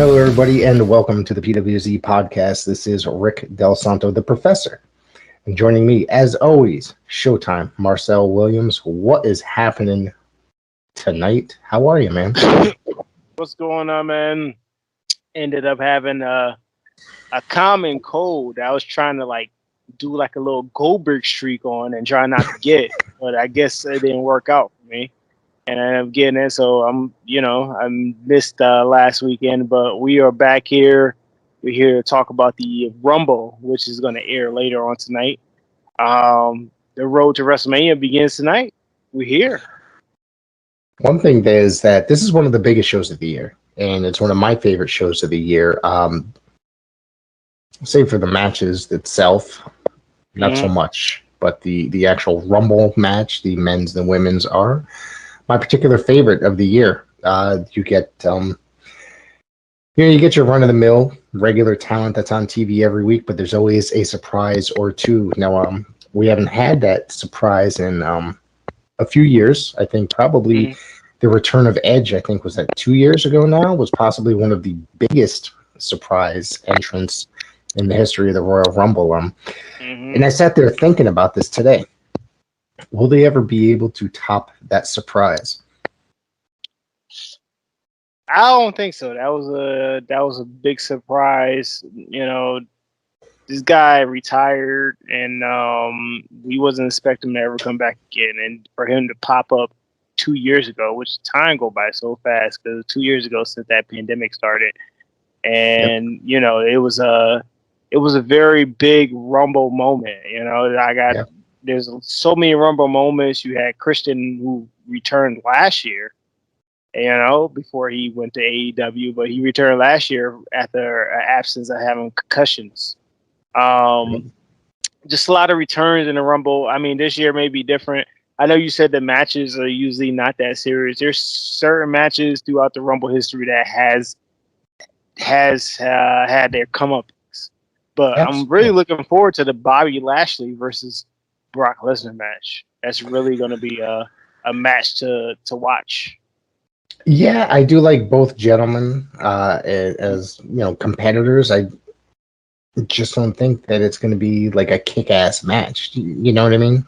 Hello, everybody, and welcome to the PWZ podcast. This is Rick Del Santo, the professor. And joining me, as always, Showtime, Marcel Williams. What is happening tonight? How are you, man? What's going on, man? Ended up having a common cold. I was trying to do a little Goldberg streak on and try not to get, but I guess it didn't work out for me. And I ended up getting it, so I missed last weekend, but we are back here. We're here to talk about the Rumble, which is going to air later on tonight. The road to WrestleMania begins tonight. We're here. One thing is that this is one of the biggest shows of the year, and it's one of my favorite shows of the year. Save for the matches itself, not so much, but the actual Rumble match, the men's and women's are my particular favorite of the year. You get you get your run-of-the-mill regular talent that's on TV every week, but there's always a surprise or two. Now, we haven't had that surprise in a few years. I think probably the return of Edge, I think, was that 2 years ago now, was possibly one of the biggest surprise entrants in the history of the Royal Rumble. And I sat there thinking about this today. Will they ever be able to top that surprise? I don't think so. That was a big surprise. This guy retired, and we wasn't expecting him to ever come back again. And for him to pop up 2 years ago, which time go by so fast because 2 years ago since that pandemic started, and it was a very big Rumble moment. There's so many Rumble moments. You had Christian, who returned last year, before he went to AEW, but he returned last year after an absence of having concussions. Just a lot of returns in the Rumble. I mean, this year may be different. I know you said the matches are usually not that serious. There's certain matches throughout the Rumble history that has had their comeuppance. But I'm really looking forward to the Bobby Lashley versus Brock Lesnar match. That's really going to be a match to watch. Yeah, I do like both gentlemen as competitors. I just don't think that it's going to be like a kick-ass match. You know what I mean?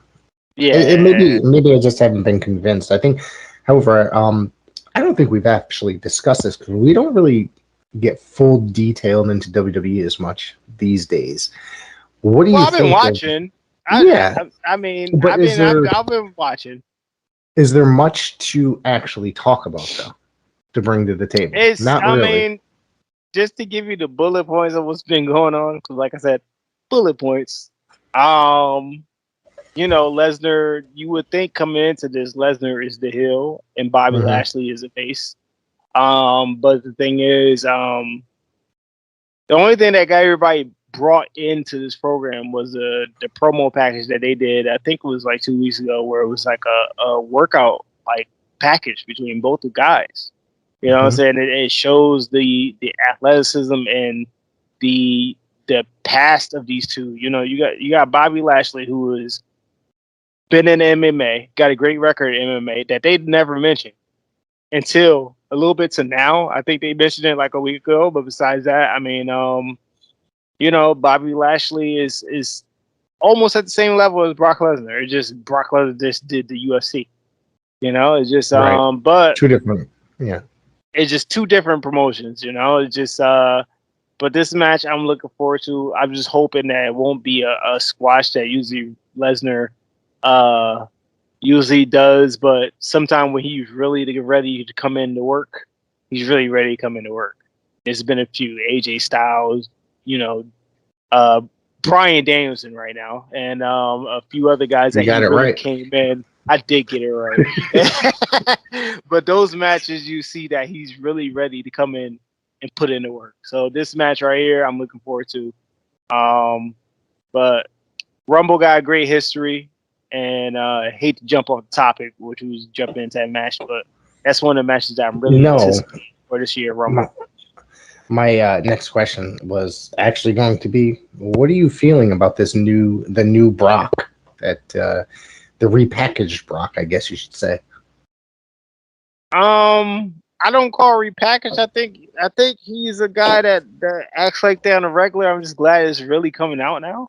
Yeah. Maybe I just haven't been convinced. I think, however, I don't think we've actually discussed this because we don't really get full detail into WWE as much these days. What do you think? I've been watching. I've been watching. Is there much to actually talk about, though, to bring to the table? Not really. Just to give you the bullet points of what's been going on, because like I said, bullet points. Lesnar, you would think coming into this, Lesnar is the heel and Bobby Lashley is the face. But the thing is, the only thing that got everybody brought into this program was the promo package that they did. I think it was like 2 weeks ago, where it was like a workout package between both the guys. You know what I'm saying? It shows the athleticism and the past of these two. You got Bobby Lashley, who has been in MMA, got a great record in MMA that they never mentioned until a little bit to now. I think they mentioned it like a week ago, but besides that, I mean, Bobby Lashley is almost at the same level as Brock Lesnar. It's just Brock Lesnar just did the UFC. It's just but two different, yeah. It's just two different promotions. It's just but this match I'm looking forward to. I'm just hoping that it won't be a squash that usually Lesnar usually does, but sometime when he's really ready to come into work, he's really ready to come into work. There's been a few AJ Styles, Bryan Danielson right now, and a few other guys that came in. I did get it right. But those matches, you see that he's really ready to come in and put in the work. So this match right here, I'm looking forward to. But Rumble got a great history, and I hate to jump off the topic, which was jumping into that match, but that's one of the matches that I'm really anticipating for this year Rumble. My next question was actually going to be, what are you feeling about the new Brock, that the repackaged Brock, I guess you should say? I I don't call it repackaged. I think he's a guy that acts like that on a regular. I'm just glad it's really coming out now.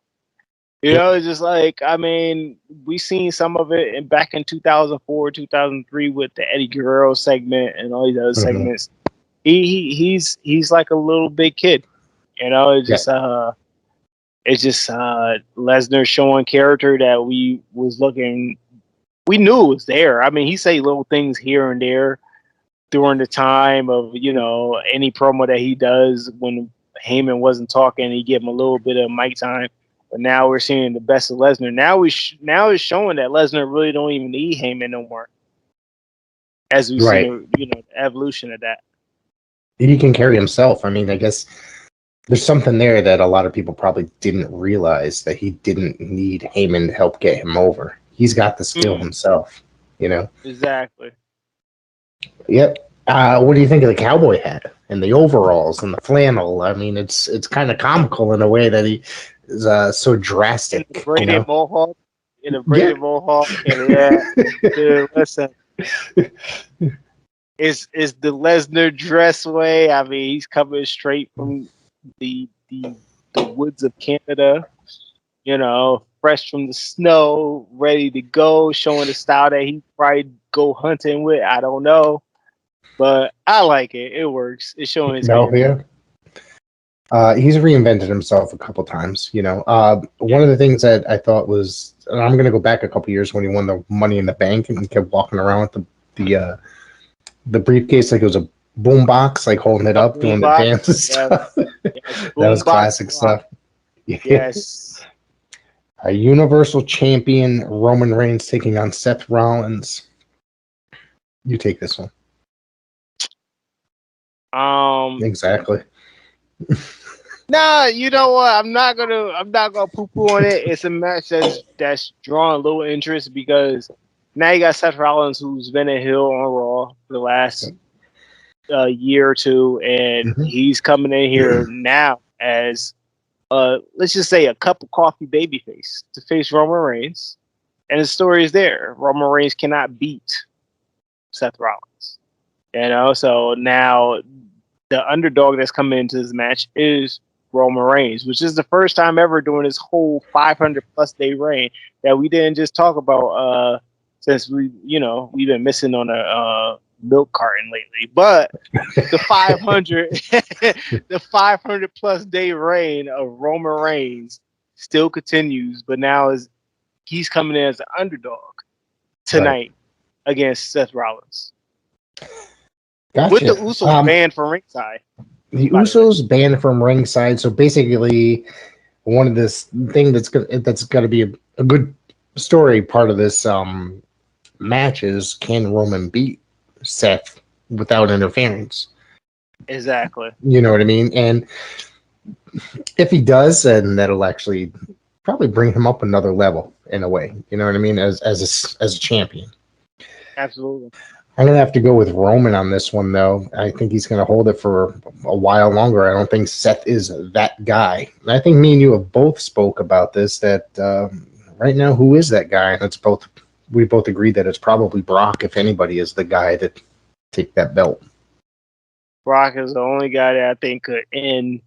You know, it's just like, I mean, we seen some of it back in 2004, 2003 with the Eddie Guerrero segment and all these other segments. He's like a little big kid. You know, it's just Lesnar showing character that we knew it was there. I mean, he say little things here and there during the time of, you know, any promo that he does when Heyman wasn't talking, he give him a little bit of mic time. But now we're seeing the best of Lesnar. Now it's showing that Lesnar really don't even need Heyman no more. As we see, you know, the evolution of that. He can carry himself. I mean, I guess there's something there that a lot of people probably didn't realize, that he didn't need Heyman to help get him over. He's got the skill himself, you know? Exactly. Yep. What do you think of the cowboy hat and the overalls and the flannel? I mean, it's kind of comical in a way that he is so drastic. In a braided mohawk. Dude, listen. It's the Lesnar dress way. I mean, he's coming straight from the woods of Canada. You know, fresh from the snow, ready to go, showing the style that he probably go hunting with. I don't know. But I like it. It works. It's showing his character. He's reinvented himself a couple times, you know. One of the things that I thought was, and I'm going to go back a couple years when he won the Money in the Bank and he kept walking around with the briefcase like it was a boombox, like holding it up, doing the dance and stuff. That was classic stuff. Yes. A Universal Champion Roman Reigns taking on Seth Rollins. You take this one. Exactly. Nah, you know what? I'm not gonna poo-poo on it. It's a match that's drawing a little interest because now you got Seth Rollins, who's been a heel on Raw for the last year or two, and he's coming in here now as let's just say a cup of coffee babyface to face Roman Reigns, and the story is there. Roman Reigns cannot beat Seth Rollins, you know. So now the underdog that's coming into this match is Roman Reigns, which is the first time ever during this whole 500+ day reign that we didn't just talk about since we've been missing on a milk carton lately. But the 500+ day reign of Roman Reigns still continues, but now he's coming in as an underdog tonight against Seth Rollins. Gotcha. With the Usos banned from ringside. The Usos banned from ringside. So basically, one of this thing that's gonna be a good story part of this match is, can Roman beat Seth without interference? Exactly. You know what I mean? And if he does, then that'll actually probably bring him up another level in a way. You know what I mean? As a champion. Absolutely. I'm going to have to go with Roman on this one, though. I think he's going to hold it for a while longer. I don't think Seth is that guy. And I think me and you have both spoke about this, that right now, who is that guy? And we both agree that it's probably Brock, if anybody is the guy to take that belt. Brock is the only guy that I think could end,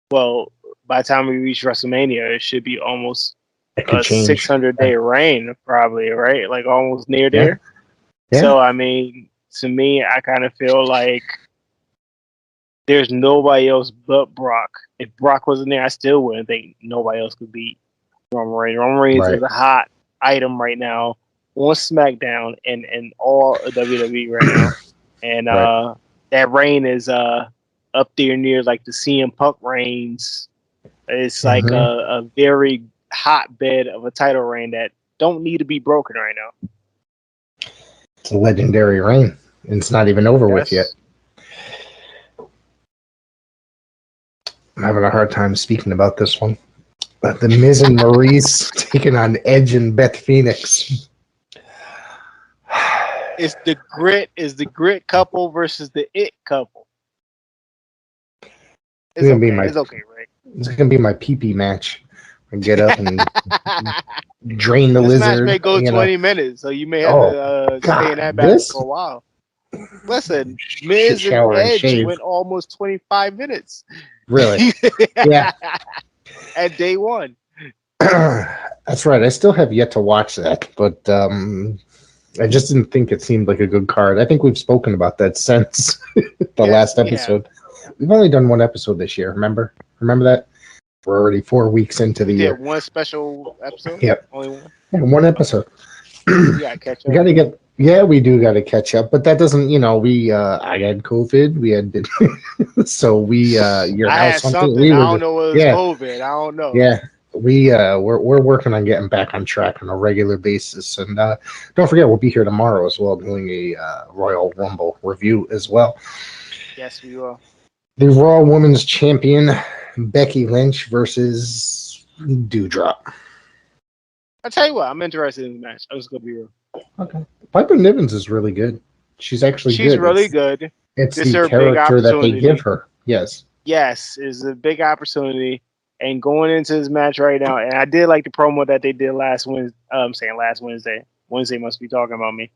well, by the time we reach WrestleMania, it should be almost a 600-day reign, probably, right? Like almost near there. Yeah. So, I mean, to me, I kind of feel like there's nobody else but Brock. If Brock wasn't there, I still wouldn't think nobody else could beat Roman Reigns. Roman Reigns is a hot item right now on SmackDown and all of WWE right now. And that reign is up there near like the CM Punk reigns. It's like a very hotbed of a title reign that don't need to be broken right now. It's a legendary reign, and it's not even over with yet. I'm having a hard time speaking about this one. But the Miz and Maurice taking on Edge and Beth Phoenix. It's the grit couple versus the it couple. It's okay, right? It's gonna be my pee-pee match. I get up and drain the this lizard. This match may go 20 minutes, so you may have to stay in that back for a while. Listen, Miz and shower and Edge shave. went almost 25 minutes. Really? Yeah. At day one. That's right. I still have yet to watch that, but I just didn't think it seemed like a good card. I think we've spoken about that since the last episode. We've only done one episode this year. Remember that? We're already 4 weeks into the year. One special episode. Yep. Only one. Yeah, one episode. We gotta catch up. We gotta get. Yeah, we do gotta catch up, but that doesn't. I had COVID. We had, so we your I house had something. I don't know what was COVID. I don't know. Yeah, we're working on getting back on track on a regular basis, and don't forget we'll be here tomorrow as well doing a Royal Rumble review as well. Yes, we will. The Raw Women's Champion Becky Lynch versus Doudrop. I'll tell you what, I'm interested in the match. I'm just gonna be real. Okay, Piper Niven is really good. She's good. She's really good. It's the character that they give her. Yes. Yes, is a big opportunity. And going into this match right now, and I did like the promo that they did last Wednesday. I'm saying last Wednesday. Wednesday must be talking about me.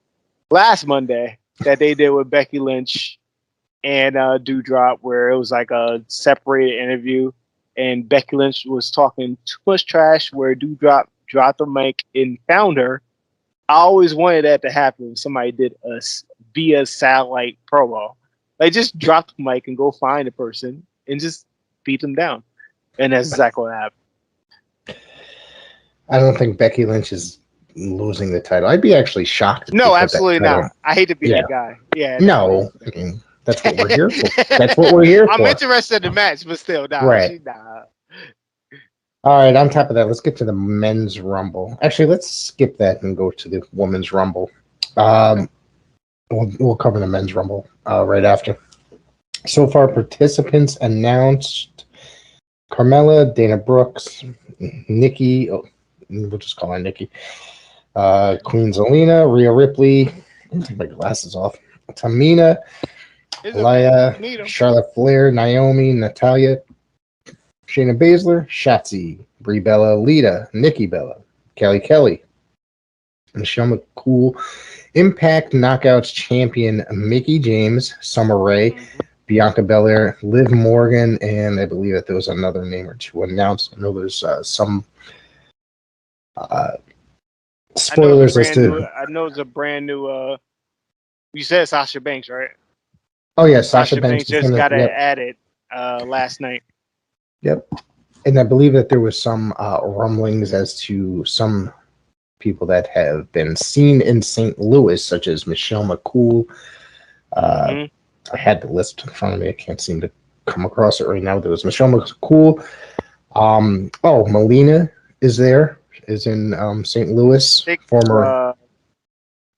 Last Monday that they did with Becky Lynch and Doudrop, where it was like a separated interview, and Becky Lynch was talking too much trash, where Doudrop dropped the mic and found her. I always wanted that to happen when somebody did a via satellite promo. Like, just drop the mic and go find a person and just beat them down. And that's exactly what happened. I don't think Becky Lynch is losing the title. I'd be actually shocked. No, absolutely not. I hate to be that guy. Yeah. No, I mean, that's what we're here for. That's what we're here for. I'm interested in the match, but still, right. All right, on top of that, let's get to the men's rumble. Actually, let's skip that and go to the women's rumble. We'll cover the men's rumble right after. So far, participants announced: Carmella, Dana Brooks, Nikki. Oh, we'll just call her Nikki. Queen Zelina, Rhea Ripley. I'll take my glasses off. Tamina, Aliyah, Charlotte Flair, Naomi, Natalya, Shayna Baszler, Shotzi, Brie Bella, Lita, Nikki Bella, Kelly, Michelle McCool, Impact Knockouts champion Mickie James, Summer Rae, Bianca Belair, Liv Morgan, and I believe that there was another name or two announced. I know there's some spoilers as to. I know it's a brand new. You said Sasha Banks, right? Oh yeah, Sasha Banks just got it added last night. Yep, and I believe that there was some rumblings as to some people that have been seen in St. Louis, such as Michelle McCool. I had the list in front of me. I can't seem to come across it right now. There was Michelle McCool. Melina is there. Is in St. Louis. Former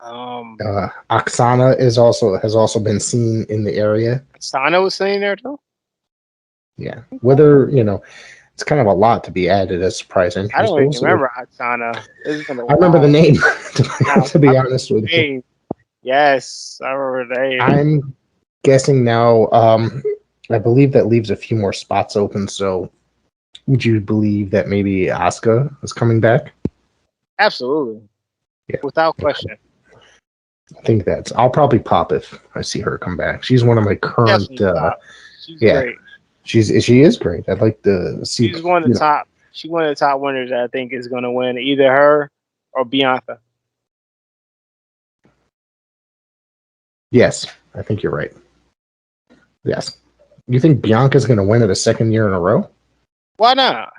Oksana has also been seen in the area. Oksana was sitting there too. Yeah, whether it's kind of a lot to be added as surprise entrance. I don't even remember Oksana. I remember the name. to be honest with you. Yes, I remember the name. I'm guessing now. I believe that leaves a few more spots open. So, would you believe that maybe Asuka is coming back? Absolutely. Yeah. Without question. I think I'll probably pop if I see her come back. She's one of my current. She's great. She is great. I'd like to see. She's one of the top. She's one of the top winners that I think is going to win, either her or Bianca. Yes, I think you're right. Yes, you think Bianca's going to win it a second year in a row? Why not?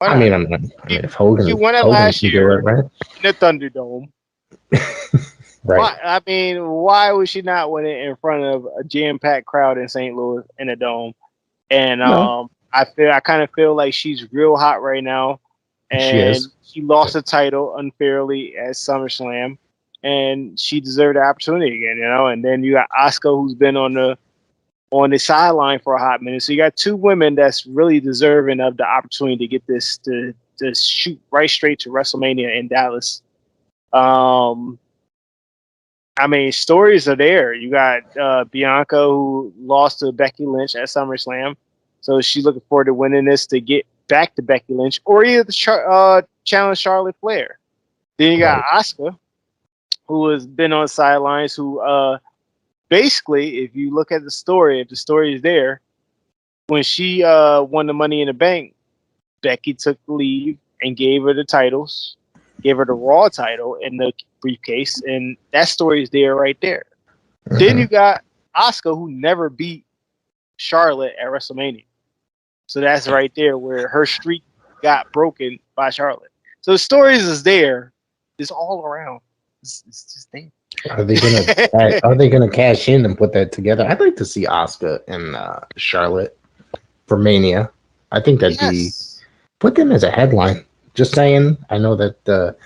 I mean, if Hogan, you won it last year, right? In the Thunderdome. Right. Why would she not win it in front of a jam-packed crowd in St. Louis in a dome? And I kind of feel like she's real hot right now, and she lost the title unfairly at SummerSlam, and she deserved the opportunity again. And then you got Asuka, who's been on the sideline for a hot minute. So you got two women that's really deserving of the opportunity to get this to shoot right straight to WrestleMania in Dallas. Stories are there. You got Bianca, who lost to Becky Lynch at SummerSlam. So she's looking forward to winning this to get back to Becky Lynch, or either to challenge Charlotte Flair. Then you got Asuka, who has been on the sidelines, who basically, if you look at the story, if the story is there, when she won the Money in the Bank, Becky took the lead and gave her the titles, gave her the Raw title and the briefcase, and that story is there right there. Mm-hmm. Then you got Asuka, who never beat Charlotte at WrestleMania. So that's right there where her streak got broken by Charlotte. So the stories is there. It's all around. It's just there. Are they gonna cash in and put that together? I'd like to see Asuka and Charlotte for Mania. I think that'd be put them as a headline. Just saying. I know that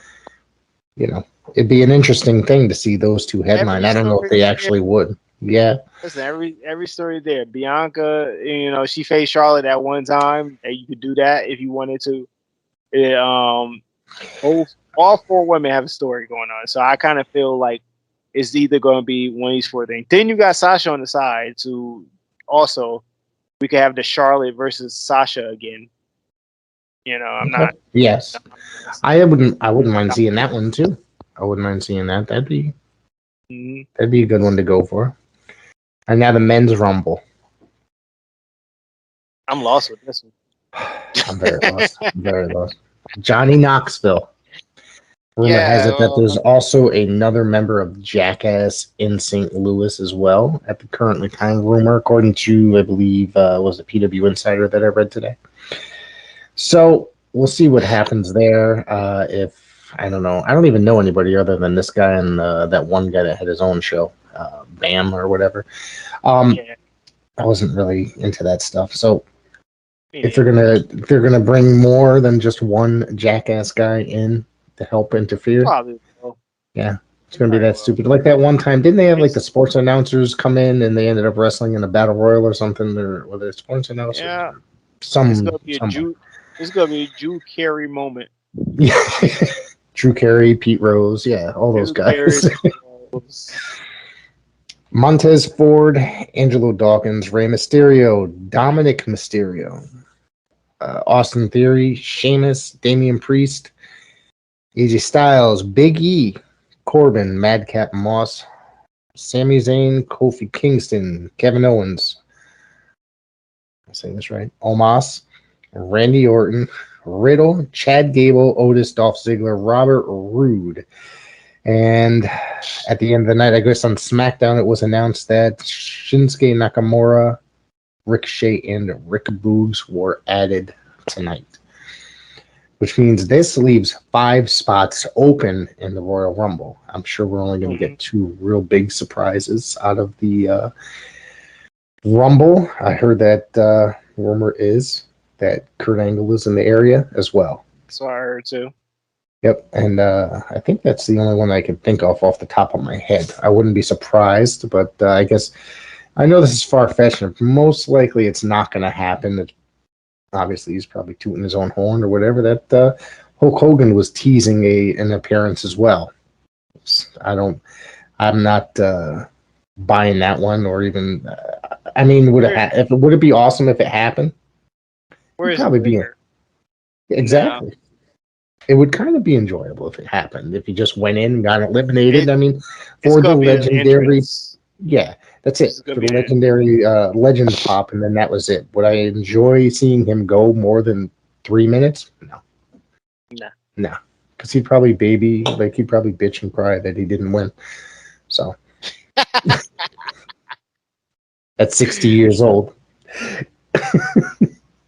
it'd be an interesting thing to see those two headline. I don't know if they actually would. Yeah. Listen, every story there. Bianca, she faced Charlotte at one time, and you could do that if you wanted to. All four women have a story going on, so I kind of feel like it's either going to be one of these four things. Then you got Sasha on the side to also we could have the Charlotte versus Sasha again. I'm not. Yes, I wouldn't mind seeing that one too. I wouldn't mind seeing that. That'd be a good one to go for. And now the men's rumble. I'm lost with this one. I'm very lost. Johnny Knoxville. Rumor has it that there's also another member of Jackass in St. Louis as well at the currently time. Rumor, according to I believe was the PW Insider that I read today. So we'll see what happens there. If I don't know, I don't even know anybody other than this guy and that one guy that had his own show, Bam or whatever. I wasn't really into that stuff. So if they're gonna bring more than just one Jackass guy in to help interfere, probably will. Yeah, it's gonna be that stupid. Like that one time, didn't they have like the sports announcers come in and they ended up wrestling in a battle royal or something? Or were they sports announcers? Yeah. It's gonna be a Drew Carey moment. Yeah. Drew Carey, Pete Rose, all those guys. Montez Ford, Angelo Dawkins, Rey Mysterio, Dominic Mysterio, Austin Theory, Sheamus, Damian Priest, AJ Styles, Big E, Corbin, Madcap Moss, Sami Zayn, Kofi Kingston, Kevin Owens. I'm saying this right. Omos, Randy Orton, Riddle, Chad Gable, Otis, Dolph Ziggler, Robert Roode. And at the end of the night, I guess on SmackDown, it was announced that Shinsuke Nakamura, Ricochet, and Rick Boogs were added tonight. Which means this leaves 5 spots open in the Royal Rumble. I'm sure we're only going to get 2 real big surprises out of the Rumble. I heard that rumor is that Kurt Angle is in the area as well. That's what I heard too. Yep, and I think that's the only one I can think of off the top of my head. I wouldn't be surprised, but I guess I know this is far-fetched, and most likely it's not going to happen. Obviously, he's probably tooting his own horn or whatever. That Hulk Hogan was teasing an appearance as well. I'm not buying that one, or even. I mean, would it be awesome if it happened? Where probably be exactly. No. It would kind of be enjoyable if it happened. If he just went in and got eliminated. I mean, for the legendary. Yeah, that's it. For the legendary legend pop, and then that was it. Would I enjoy seeing him go more than 3 minutes? No. Because he'd probably bitch and cry that he didn't win. So at 60 years old.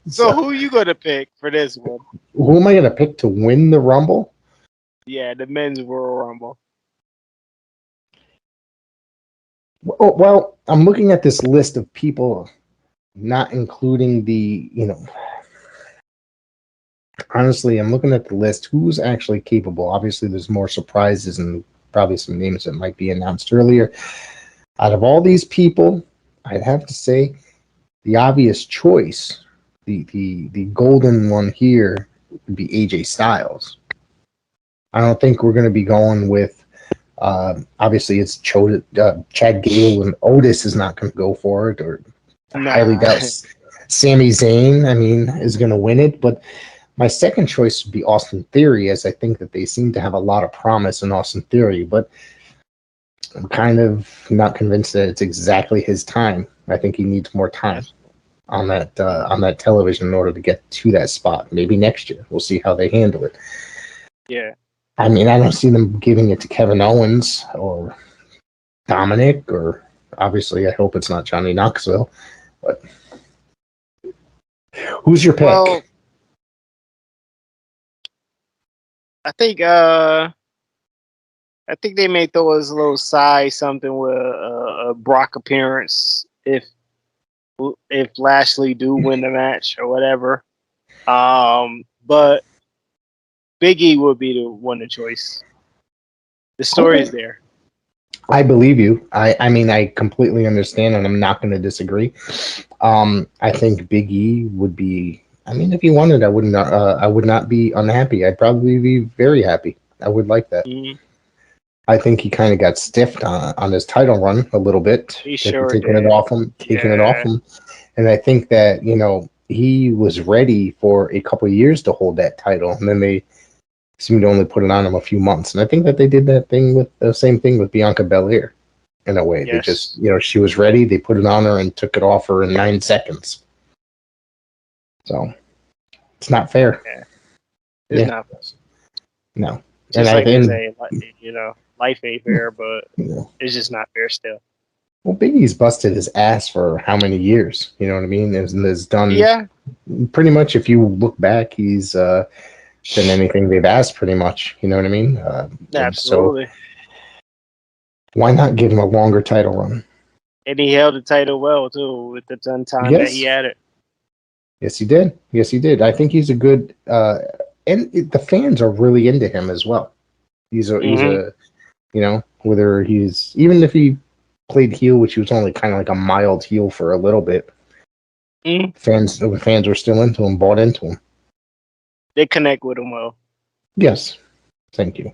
So who are you going to pick for this one? Who am I going to pick to win the Rumble? Yeah, the men's Royal Rumble. Well, I'm looking at this list of people, not including the, honestly, I'm looking at the list. Who's actually capable? Obviously, there's more surprises and probably some names that might be announced earlier. Out of all these people, I'd have to say the obvious choice, the golden one here would be AJ Styles. I don't think we're going to be going with, obviously it's Chad Gable, and Otis is not going to go for it, or highly doubt Sami Zayn, is going to win it. But my second choice would be Austin Theory, as I think that they seem to have a lot of promise in Austin Theory. But I'm kind of not convinced that it's exactly his time. I think he needs more time on that television in order to get to that spot. Maybe next year. We'll see how they handle it. Yeah. I mean, I don't see them giving it to Kevin Owens or Dominic, or obviously I hope it's not Johnny Knoxville. But who's your pick? Well, I think they may throw us a little side something with a Brock appearance if Lashley do win the match or whatever. But Big E would be the one of choice. The story is there. I believe you. I mean, I completely understand, and I'm not going to disagree. I think Big E would be. I mean, if he wanted, I would not be unhappy. I'd probably be very happy. I would like that. Mm-hmm. I think he kind of got stiffed on his title run a little bit. He sure taking did. it off him, and I think that he was ready for a couple of years to hold that title, and then they seemed to only put it on him a few months. And I think that they did that thing with the same thing with Bianca Belair in a way. Yes. They just, she was ready. They put it on her and took it off her in 9 seconds. So it's not fair. Yeah. It's not fair. No. Just and like they say, life ain't fair, but it's just not fair still. Well, Big E's busted his ass for how many years? You know what I mean? Has done pretty much, if you look back, he's done anything they've asked pretty much. You know what I mean? Absolutely. So why not give him a longer title run? And he held the title well, too, with the time that he had it. Yes, he did. I think he's a good... and the fans are really into him as well. He's a whether he's... Even if he played heel, which he was only kind of like a mild heel for a little bit, fans were still into him, bought into him. They connect with him well. Yes. Thank you.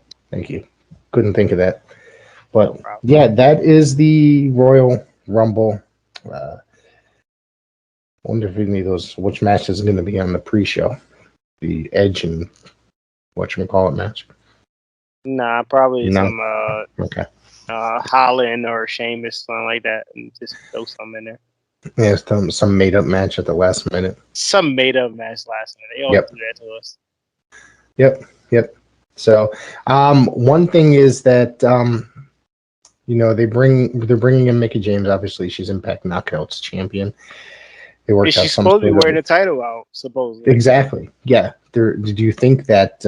Couldn't think of that. But, that is the Royal Rumble. Wonder if any of those, which match is going to be on the pre-show? The Edge and whatchamacallit match? Nah, probably some okay. Holland or Sheamus, something like that, and just throw something in there. Yeah, some made-up match at the last minute. Some made-up match last minute. They always do that to us. Yep. So, one thing is that they're bringing in Mickie James. Obviously, she's Impact Knockouts champion. They worked out she's supposed to be wearing the title out, supposedly. Exactly. Yeah. Did you think that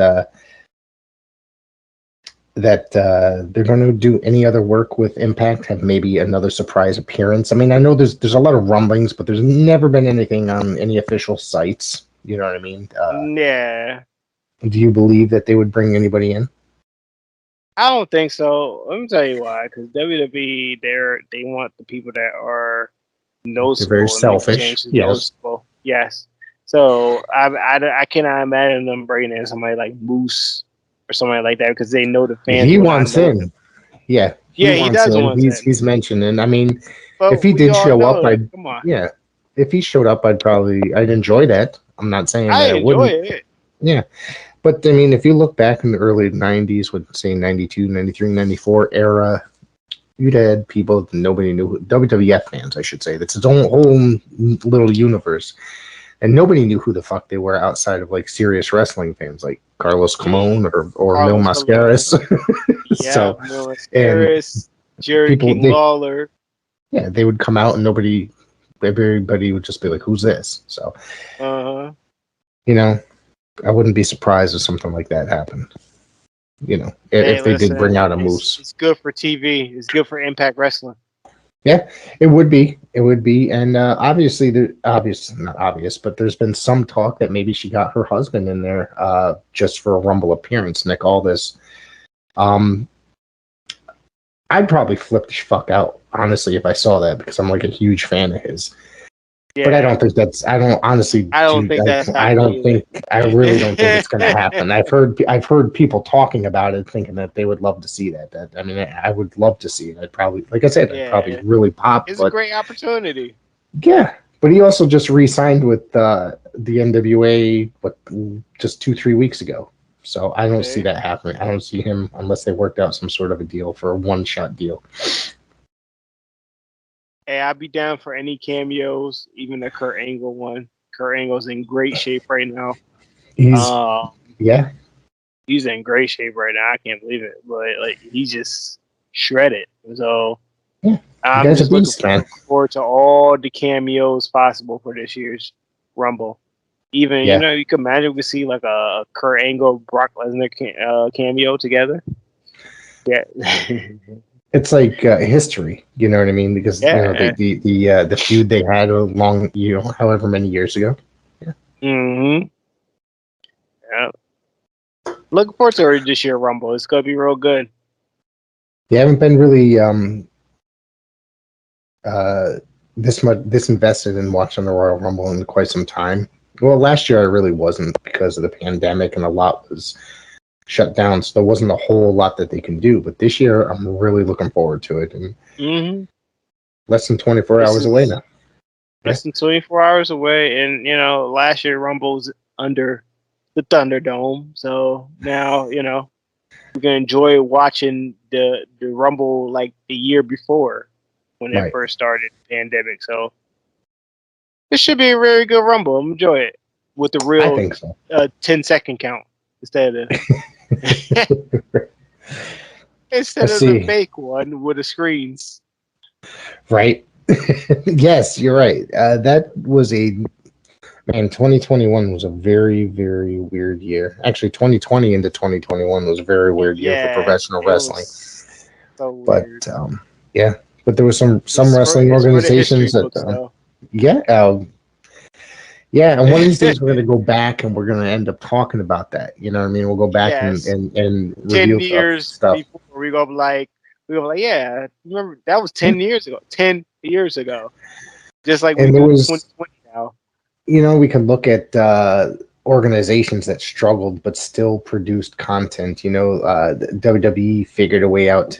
they're going to do any other work with Impact? Have maybe another surprise appearance? I mean, I know there's a lot of rumblings, but there's never been anything on any official sites. You know what I mean? Yeah. Do you believe that they would bring anybody in? I don't think so. Let me tell you why. Because WWE, they want the people that are noticeable. They're very selfish. Yes. Noticeable. Yes. So I cannot imagine them bringing in somebody like Moose or somebody like that because they know the fans. He wants in. Yeah. He does want in. He's mentioning. I mean, if he did show up, if he showed up, I'd enjoy that. I'm not saying that I enjoy wouldn't. It. Yeah. But, I mean, if you look back in the early 90s, would say 92, 93, 94 era, you'd had people that nobody knew, WWF fans, I should say. That's its own whole little universe. And nobody knew who the fuck they were outside of, like, serious wrestling fans, like Carlos Colon or Mil Mascaras. Yeah, Mil Mascaras, Jerry King Lawler. Yeah, they would come out and everybody would just be like, who's this? So, I wouldn't be surprised if something like that happened. If they did bring out a Moose. It's good for TV. It's good for Impact Wrestling. Yeah, it would be. And obviously, not obvious, but there's been some talk that maybe she got her husband in there just for a Rumble appearance, Nick Aldis. I'd probably flip the fuck out, honestly, if I saw that, because I'm like a huge fan of his. Yeah. But I don't think I really don't think it's going to happen. I've heard people talking about it, thinking that they would love to see that. I mean, I would love to see it. I'd probably, like I said, I'd probably really pop. It's a great opportunity. Yeah, but he also just re-signed with the NWA, just 2-3 weeks ago. So I don't see that happening. I don't see him unless they worked out some sort of a deal for a one-shot deal. Hey, I'd be down for any cameos, even the Kurt Angle one. Kurt Angle's in great shape right now. He's in great shape right now. I can't believe it, but like he's just shredded. So I'm just looking forward to all the cameos possible for this year's Rumble. Even you can imagine we see like a Kurt Angle, Brock Lesnar cameo together. Yeah. It's like history, you know what I mean? Because the feud they had along, however many years ago. Yeah. Mm-hmm. Yeah. Looking forward to this year Rumble. It's gonna be real good. They haven't been really this invested in watching the Royal Rumble in quite some time. Well, last year I really wasn't because of the pandemic and a lot was shut down, so there wasn't a whole lot that they can do. But this year, I'm really looking forward to it. And less than 24 hours away now. Less than 24 hours away, and last year Rumble's under the Thunderdome, so now we're gonna enjoy watching the Rumble like the year before when it first started, the pandemic. So this should be a very good Rumble. Enjoy it with the real 10-second count instead of the fake one with the screens. Right. Yes, you're right. That was 2021 was a very, very weird year. Actually, 2020 into 2021 was a very weird year for professional wrestling. So weird. But but there was some wrestling organizations that and one of these days we're going to go back and we're going to end up talking about that. You know what I mean? We'll go back and review 10 years stuff. Before we go like, yeah, remember that was 10 years ago. 10 years ago. Just like we do 2020 now. We can look at organizations that struggled but still produced content. WWE figured a way out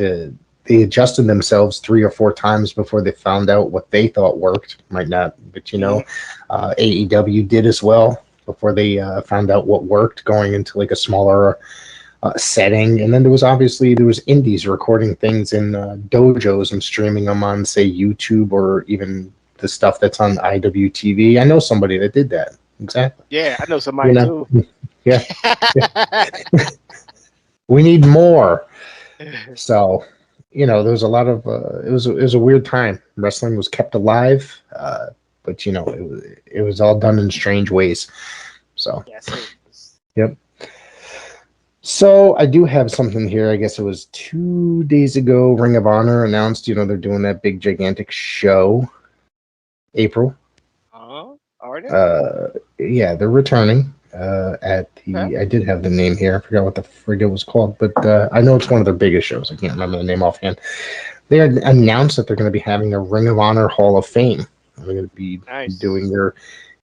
they adjusted themselves 3 or 4 times before they found out what they thought worked. Might not, but AEW did as well before they found out what worked, going into like a smaller setting. And then there was indies recording things in dojos and streaming them on, say, YouTube or even the stuff that's on IWTV. I know somebody that did that. Exactly. Yeah, I know somebody too. Yeah. We need more. So, there was a lot of it was a weird time. Wrestling was kept alive, but it was all done in strange ways. So, yep. So I do have something here. I guess it was 2 days ago. Ring of Honor announced, they're doing that big gigantic show. April. Are they? Yeah, they're returning. I did have the name here. I forgot what the frig it was called, but I know it's one of their biggest shows. I can't remember the name offhand. They had announced that they're going to be having a Ring of Honor Hall of Fame. They're going to be doing their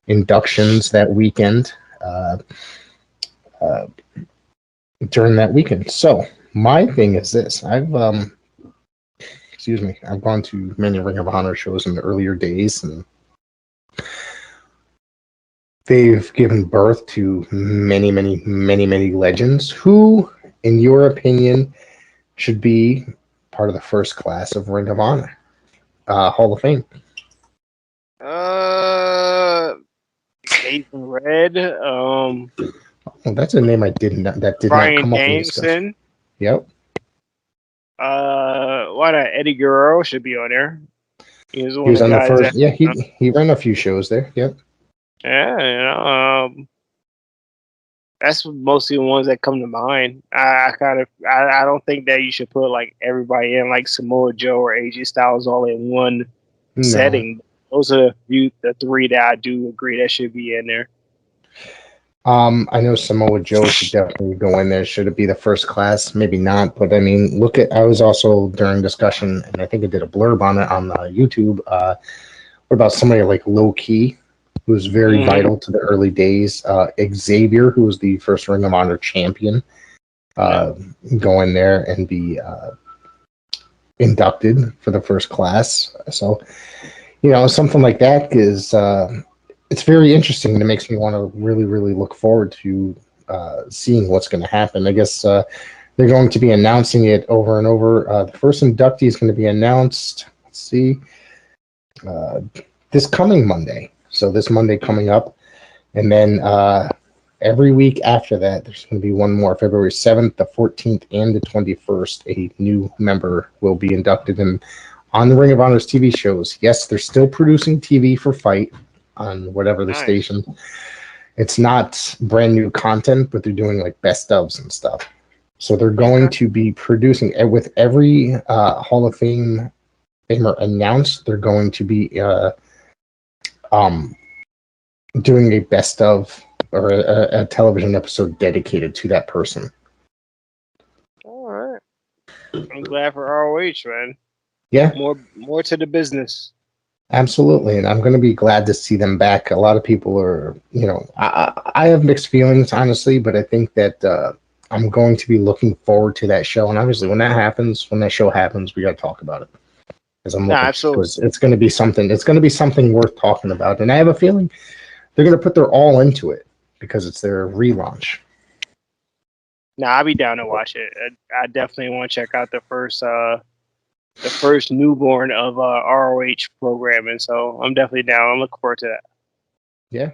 inductions that weekend during that weekend. So my thing is this: I've gone to many Ring of Honor shows in the earlier days, and they've given birth to many, many, many, many legends. Who, in your opinion, should be part of the first class of Ring of Honor Hall of Fame? Nathan Red. That's a name I did not come up with. Yep. Why not? Eddie Guerrero should be on there. He was on the first. He ran a few shows there. Yep. Yeah, that's mostly the ones that come to mind. I don't think that you should put like everybody in like Samoa Joe or AJ Styles all in one setting. Those are the 3 that I do agree that should be in there. I know Samoa Joe should definitely go in there. Should it be the first class? Maybe not, but I mean, I was also during discussion, and I think I did a blurb on it on YouTube. What about somebody like Low Key, who was very vital to the early days? Xavier, who was the first Ring of Honor champion, go in there and be inducted for the first class. So, something like that is it's very interesting. It makes me want to really, really look forward to seeing what's going to happen. I guess they're going to be announcing it over and over. The first inductee is going to be announced. Let's see, this coming Monday. So this Monday coming up, and then every week after that, there's going to be one more. February 7th, the 14th, and the 21st. A new member will be inducted in on the Ring of Honor's TV shows. Yes, they're still producing TV for Fight on whatever the station. It's not brand new content, but they're doing like best ofs and stuff. So they're going to be producing with every Hall of Famer announced. They're going to be doing a best of or a television episode dedicated to that person. All right. I'm glad for ROH, man. Yeah. More to the business. Absolutely, and I'm going to be glad to see them back. A lot of people are, I have mixed feelings, honestly, but I think that I'm going to be looking forward to that show. And obviously, when that show happens, we got to talk about it. Because it's going to be something. It's going to be something worth talking about, and I have a feeling they're going to put their all into it because it's their relaunch. Nah, I'll be down to watch it. I definitely want to check out the first newborn of ROH programming. So I'm definitely down. I'm looking forward to that. Yeah,